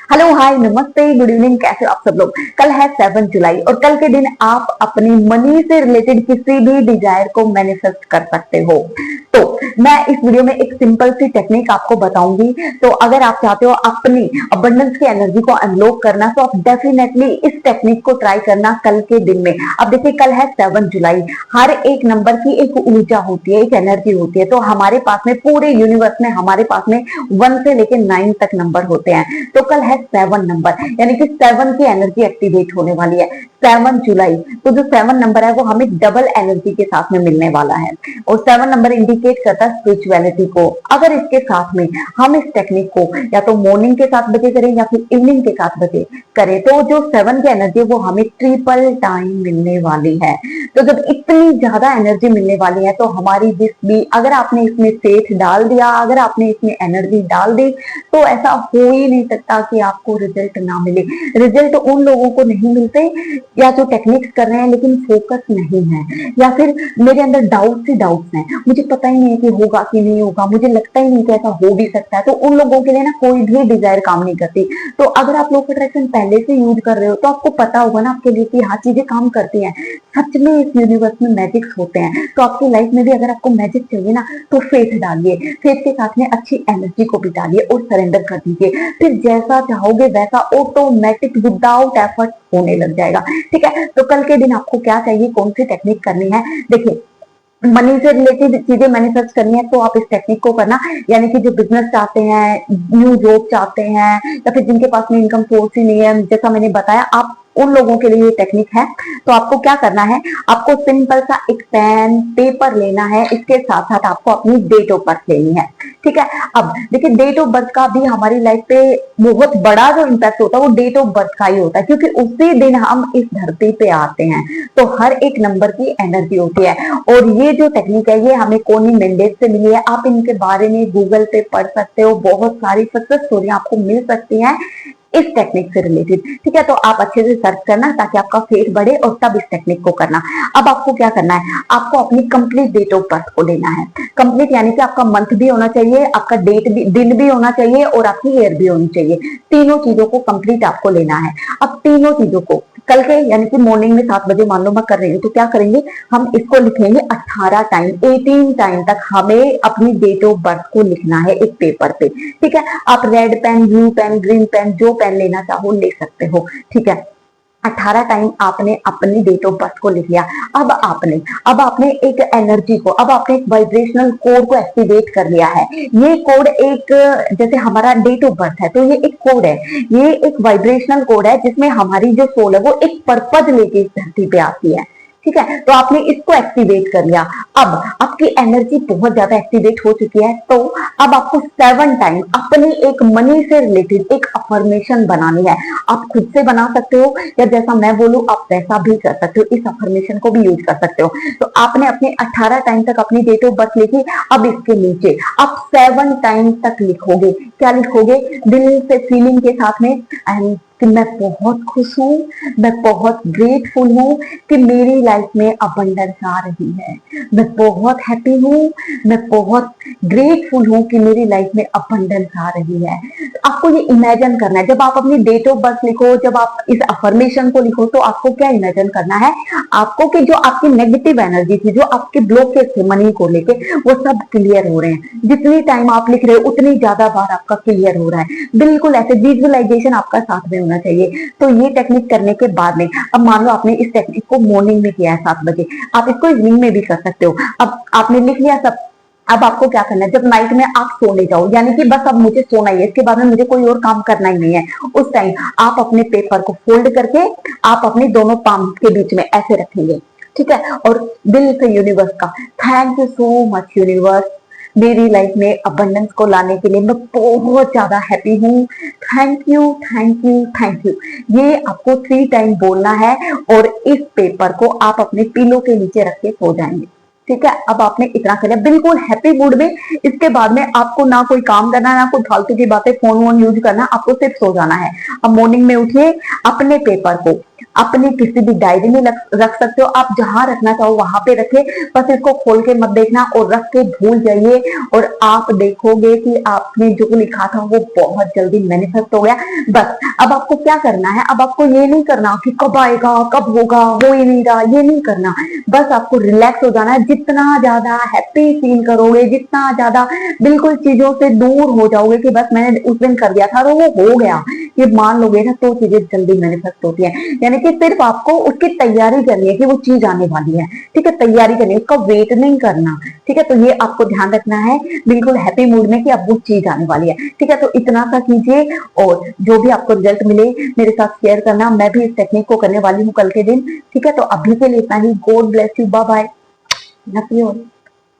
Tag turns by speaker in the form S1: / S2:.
S1: Hello hi नमस्ते good evening, कैसे हो आप सब लोग। कल है 7 जुलाई और कल के दिन आप अपनी मनी से रिलेटेड किसी भी डिजायर को मैनिफेस्ट कर सकते हो। तो मैं इस वीडियो में एक सिंपल सी टेक्निक आपको बताऊंगी। तो अगर आप चाहते हो अपनी अबंडेंस की एनर्जी को अनलॉक करना तो आप डेफिनेटली इस टेक्निक को ट्राई करना कल के दिन में। अब देखिए कल है 7 जुलाई, हर एक नंबर की एक ऊर्जा होती है, एक एनर्जी होती है। तो हमारे पास में पूरे यूनिवर्स में हमारे पास में 1 से लेकर 9 तक नंबर होते हैं। तो कल है 7 नंबर, यानी कि 7 की एनर्जी एक्टिवेट होने वाली है 7 जुलाई। तो जो 7 नंबर है वो हमें डबल एनर्जी के साथ में मिलने वाला है और 7 नंबर इंडिकेट करता है स्पिरिचुअलिटी को। अगर इसके साथ में हम इस टेक्निक को या तो मॉर्निंग के 7 बजे करें या फिर इवनिंग के 7 बजे करें तो जो 7 की एनर्जी है वो हमें ट्रिपल टाइम मिलने वाली है। तो जब इतनी ज्यादा एनर्जी मिलने वाली है तो हमारी विश भी, अगर आपने इसमें फेथ डाल दिया, अगर आपने इसमें एनर्जी डाल दी तो ऐसा हो ही नहीं सकता कि आपको रिजल्ट ना मिले। रिजल्ट उन लोगों को नहीं मिलते या जो टेक्निक्स कर रहे हैं लेकिन फोकस नहीं है, या फिर मेरे अंदर डाउट्स ही डाउट्स हैं, मुझे पता ही नहीं है कि होगा कि नहीं होगा, मुझे लगता ही नहीं कि ऐसा हो भी सकता है। तो उन लोगों के लिए ना कोई भी डिजायर काम नहीं करती। तो अगर आप लोग अट्रैक्शन पहले से यूज कर रहे हो तो आपको पता होगा ना आपके लिए कि हाँ चीजें काम करती हैं। सच में इस यूनिवर्स में मैजिक्स होते हैं। तो आपकी लाइफ में भी अगर आपको मैजिक चाहिए ना तो फेथ डालिए, फेथ के साथ में अच्छी एनर्जी को भी डालिए और सरेंडर कर दीजिए। फिर जैसा चाहोगे वैसा ऑटोमेटिक विदाउट एफर्ट होने लग जाएगा। ठीक है, तो कल के दिन आपको क्या चाहिए, कौन सी टेक्निक करनी है। देखिए मनी से रिलेटेड चीजें मैनिफेस्ट करनी है तो आप इस टेक्निक को करना, यानी कि जो बिजनेस चाहते हैं, न्यू जॉब चाहते हैं या फिर जिनके पास में इनकम सोर्स ही नहीं है, जैसा मैंने बताया आप उन लोगों के लिए ये टेक्निक है। तो आपको क्या करना है, आपको सिंपल सा एक पेन पेपर लेना है, इसके साथ साथ आपको अपनी डेट ऑफ बर्थ लेनी है। ठीक है, अब देखिए डेट ऑफ बर्थ का भी हमारी लाइफ पे बहुत बड़ा जो इम्पैक्ट होता है वो डेट ऑफ बर्थ का ही होता है, क्योंकि उसी दिन हम इस धरती पे आते हैं। तो हर एक नंबर की एनर्जी होती है और ये जो टेक्निक है ये हमें कोनी मेंडेस से मिली है। आप इनके बारे में गूगल पे पढ़ सकते हो, बहुत सारी सक्सेस स्टोरी आपको मिल सकती हैं इस टेक्निक से रिलेटेड। ठीक है, तो आप अच्छे से सर्च करना ताकि आपका फेथ बढ़े और तब इस टेक्निक को करना। अब आपको क्या करना है, आपको अपनी कंप्लीट डेट ऑफ बर्थ को लेना है। कंप्लीट यानी कि आपका मंथ भी होना चाहिए, आपका डेट भी, दिन भी होना चाहिए और आपकी ईयर भी होनी चाहिए। तीनों चीजों को कंप्लीट आपको लेना है। अब तीनों चीजों को कल के यानी कि मॉर्निंग में 7 बजे मान लो मैं कर रही हूँ तो क्या करेंगे, हम इसको लिखेंगे 18 टाइम, 18 टाइम तक हमें अपनी डेट ऑफ बर्थ को लिखना है एक पेपर पे। ठीक है, आप red pen, blue pen, green pen, जो पेन लेना चाहो ले सकते हो। ठीक है, 18 टाइम आपने अपनी डेट ऑफ बर्थ को लिख लिया। अब आपने एक एनर्जी को, अब आपने एक वाइब्रेशनल कोड को एक्टिवेट कर लिया है। ये कोड एक, जैसे हमारा डेट ऑफ बर्थ है तो ये एक कोड है, ये एक वाइब्रेशनल कोड है जिसमें हमारी जो सोल है वो एक पर्पज लेके इस धरती पे आती है। ठीक है, तो आपने इसको एक्टिवेट कर लिया। अब आपकी एनर्जी बहुत ज्यादा एक्टिवेट हो चुकी है तो अब आपको 7 टाइम अपनी एक मनी से रिलेटेड एक अफर्मेशन बनानी है। आप खुद से बना सकते हो या जैसा मैं बोलूं आप वैसा भी कर सकते हो, इस अफर्मेशन को भी यूज कर सकते हो। तो आपने अपने 18 टाइम तक अपनी डेट ऑफ बर्थ लिखी। अब इसके नीचे आप 7 टाइम तक लिखोगे। क्या लिखोगे, दिल से फीलिंग के साथ में कि मैं बहुत खुश हूँ, मैं बहुत ग्रेटफुल हूँ कि मेरी लाइफ में अबंडेंस आ रही है, मैं बहुत हैप्पी हूँ, मैं बहुत ग्रेटफुल हूँ कि मेरी लाइफ में अबंडेंस आ रही है। तो आपको ये इमेजिन करना है, जब आप अपनी डेट ऑफ बर्थ लिखो, जब आप इस अफर्मेशन को लिखो तो आपको क्या इमेजिन करना है, आपको कि जो आपकी नेगेटिव एनर्जी थी, जो आपके ब्लॉकेज थे मनी को लेके, वो सब क्लियर हो रहे हैं। जितनी टाइम आप लिख रहे हो उतनी ज्यादा बार आपका क्लियर हो रहा है। बिल्कुल ऐसे विजुअलाइजेशन आपका साथ में होना चाहिए। तो ये टेक्निक करने के बाद में, अब मान लो आपने इस टेक्निक को मॉर्निंग में किया है 7 बजे, आप इसको इवनिंग में भी कर सकते हो। अब आपने लिख लिया सब, अब आपको क्या करना है, जब नाइट में आप सोने जाओ, यानी कि बस अब मुझे सोना ही है, इसके बाद में मुझे कोई और काम करना ही नहीं है, उस टाइम आप अपने पेपर को फोल्ड करके आप अपने दोनों पाम के बीच में ऐसे रखेंगे। ठीक है, और दिल से यूनिवर्स का thank you so much universe, मेरी लाइफ में अबंडेंस को लाने के लिए मैं बहुत ज्यादा हैप्पी हूँ, thank you thank you thank you. ये आपको 3 टाइम बोलना है और इस पेपर को आप अपने पिलो के नीचे रख के सो जाएंगे। ठीक है, अब आपने इतना कर लिया बिल्कुल हैप्पी मूड में। इसके बाद में आपको ना कोई काम करना, ना कोई फालतू की बातें फोन वोन यूज करना, आपको सिर्फ सो जाना है। अब मॉर्निंग में उठिए, अपने पेपर को अपनी किसी भी डायरी में रख सकते हो, आप जहां रखना चाहो वहां पे रखे, बस इसको खोल के मत देखना और रख के भूल जाइए और आप देखोगे कि आपने जो लिखा था वो बहुत जल्दी मैनिफेस्ट हो गया। बस अब आपको क्या करना है, अब आपको ये नहीं करना कि कब आएगा कब होगा, हो ही नहीं रहा, ये नहीं करना। बस आपको रिलैक्स हो जाना है। जितना ज्यादा हैप्पी फील करोगे, जितना ज्यादा बिल्कुल चीजों से दूर हो जाओगे कि बस मैंने उस दिन कर दिया था तो वो हो गया, ये मान लोगे ना, तो चीजें जल्दी मैनिफेस्ट होती है। यानी कि सिर्फ आपको उसकी तैयारी करनी है कि वो चीज आने वाली है, ठीक है, तैयारी करनी है, उसका वेट नहीं करना, ठीक है। तो ये आपको ध्यान रखना है बिल्कुल हैप्पी मूड में कि अब वो चीज आने वाली है, ठीक है। तो इतना सा कीजिए और जो भी आपको रिजल्ट मिले मेरे साथ शेयर करना। मैं भी इस टेक्निक को करने वाली हूँ कल के दिन, ठीक है। तो अभी के लिए इतना ही। God bless you, bye bye, love you.